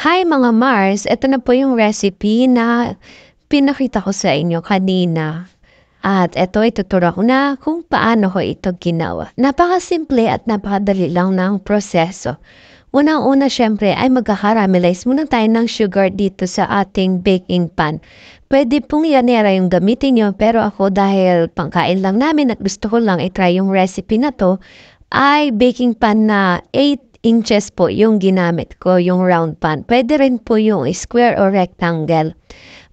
Hi mga Mars, ito na po yung recipe na pinakita ko sa inyo kanina. At ito ituturo ko na kung paano ko ito ginawa. Napakasimple at napakadali lang ng proseso. Unang-una syempre ay magkakaramelize muna tayo ng sugar dito sa ating baking pan. Pwede pong yanera yung gamitin nyo pero ako dahil pangkain lang namin at gusto ko lang itry yung recipe na to, ay baking pan na 8 inches po yung ginamit ko, yung round pan. Pwede rin po yung square or rectangle.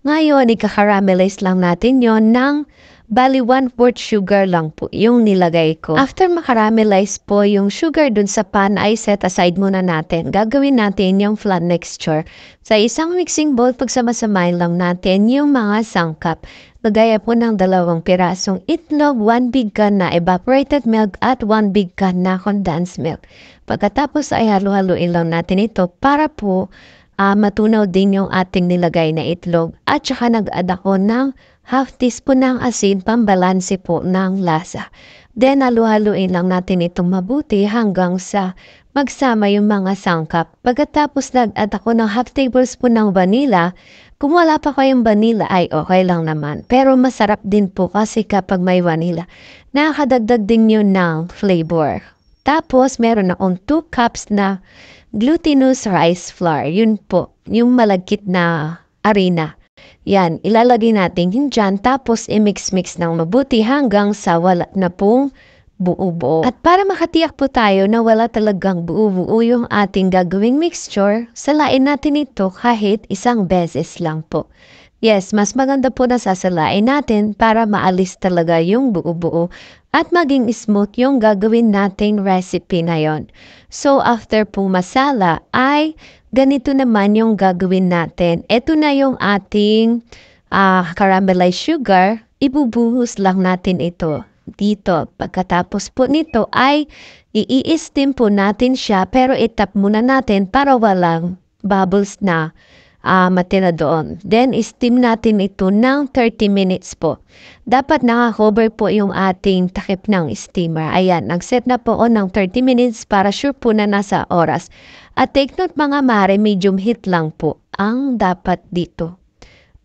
Ngayon, ika-caramelize lang natin yon ng bali 1/4 sugar lang po yung nilagay ko. After makaramelize po yung sugar dun sa pan ay set aside muna natin. Gagawin natin yung flan mixture. Sa isang mixing bowl, pagsamasamahin lang natin yung mga sangkap. Lagaya po ng 2 pirasong itlog, 1 big can na evaporated milk at 1 big can na condensed milk. Pagkatapos ay halo-haluin lang natin ito para po matunaw din yung ating nilagay na itlog. At saka nag-add ako ng half teaspoon ng asin pambalanse po ng lasa. Then halo-haluin lang natin itong mabuti hanggang sa magsama yung mga sangkap. Pagkatapos nag-add ako ng half tablespoon ng vanilla. Kung wala pa kayong vanilla ay okay lang naman. Pero masarap din po kasi kapag may vanilla. Nakakadagdag din yun ng flavor. Tapos meron akong 2 cups na glutinous rice flour. Yun po, yung malagkit na harina. Yan, ilalagay natin yun dyan. Tapos i-mix-mix ng mabuti hanggang sa wala na pong buo-buo. At para makatiyak po tayo na wala talagang buo-buo yung ating gagawing mixture, salain natin ito kahit isang beses lang po. Yes, mas maganda po na sasalain natin para maalis talaga yung buo-buo at maging smooth yung gagawin nating recipe na yon. So after po masala ay ganito naman yung gagawin natin. Ito na yung ating caramelized sugar. Ibubuhos lang natin ito dito. Pagkatapos po nito ay i-steam po natin siya pero itap muna natin para walang bubbles na matira doon. Then, steam natin ito ng 30 minutes po. Dapat naka-cover po yung ating takip ng steamer. Ayan, nag-set na po ako ng 30 minutes para sure po na nasa oras. At take note mga mare, medium heat lang po ang dapat dito.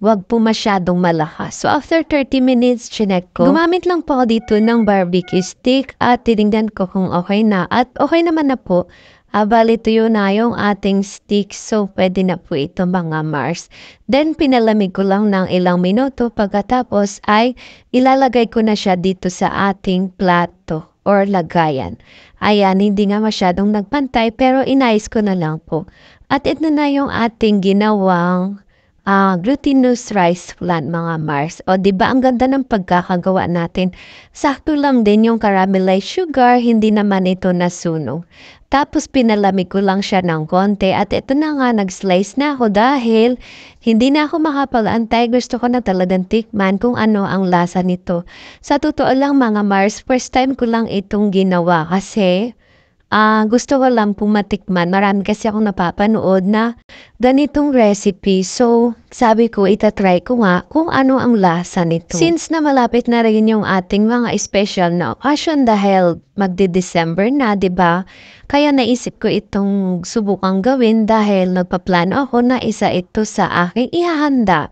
Huwag po masyadong malakas. So, after 30 minutes, chinek ko. Gumamit lang po ako dito ng barbecue stick at tinignan ko kung okay na. At okay naman na po. Bali, tuyo na yung ating stick. So, pwede na po ito mga Mars. Then, pinalamig ko lang ng ilang minuto. Pagkatapos ay ilalagay ko na siya dito sa ating plato or lagayan. Ayan, hindi nga masyadong nagpantay pero inayos ko na lang po. At ito na yung ating ginawang glutinous rice flan mga Mars. O diba ang ganda ng pagkakagawa natin. Sakto lang din yung caramelized sugar, hindi naman ito nasunog. Tapos pinalamig ko lang siya ng konti at ito na nga nag-slice na ako dahil hindi na ako makapag-antay. Gusto ko na talagang tikman kung ano ang lasa nito. Sa totoo lang mga Mars, first time ko lang itong ginawa kasi gusto ko lang pong matikman. Marami kasi akong napapanood na ganitong recipe. So, sabi ko, itatry ko nga kung ano ang lasa nito. Since na malapit na rin yung ating mga special na occasion dahil magde-December na, 'di ba? Kaya naisip ko itong subukang gawin dahil nagpaplano ako na isa ito sa aking ihahanda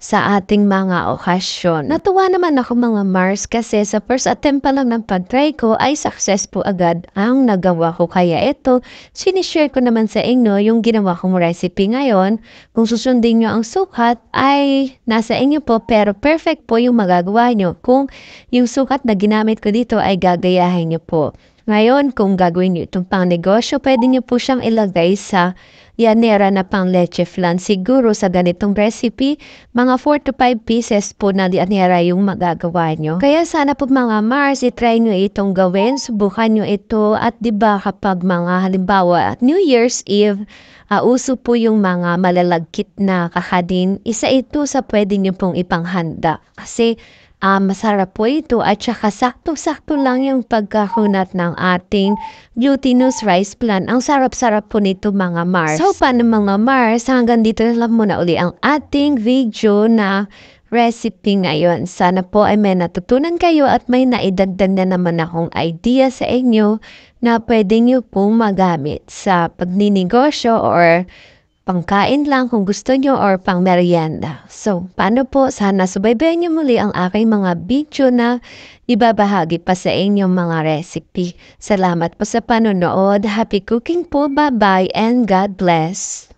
sa ating mga okasyon. Natuwa naman ako mga Mars kasi sa first attempt pa lang ng pag-try ko ay successful agad ang nagawa ko. Kaya ito, sinishare ko naman sa inyo yung ginawa kong recipe ngayon. Kung susundin nyo ang sukat ay nasa inyo po pero perfect po yung magagawa nyo. Kung yung sukat na ginamit ko dito ay gagayahin nyo po. Ngayon, kung gagawin nyo itong pang negosyo, pwede nyo po siyang ilagay sa yanera na pang leche flan. Siguro sa ganitong recipe, mga 4 to 5 pieces po na yanera yung magagawa nyo. Kaya sana po mga Mars, itry nyo itong gawin, subukan nyo ito. At diba kapag mga halimbawa New Year's Eve, uso po yung mga malalagkit na kakanin, isa ito sa pwede nyo pong ipanghanda. Kasi masarap po ito at saka sakto-sakto lang yung pagkakunat ng ating glutinous rice flan. Ang sarap-sarap po nito mga Mars. So paano mga Mars, hanggang dito na lang muna uli ang ating video na recipe ngayon. Sana po ay may natutunan kayo at may naidagdag na naman akong idea sa inyo na pwede nyo pong magamit sa pagninegosyo or pangkain lang kung gusto nyo or pang merienda. So, paano po? Sana subaybayan nyo muli ang aking mga video na ibabahagi pa sa inyong mga recipe. Salamat po sa panonood. Happy cooking po. Bye-bye and God bless.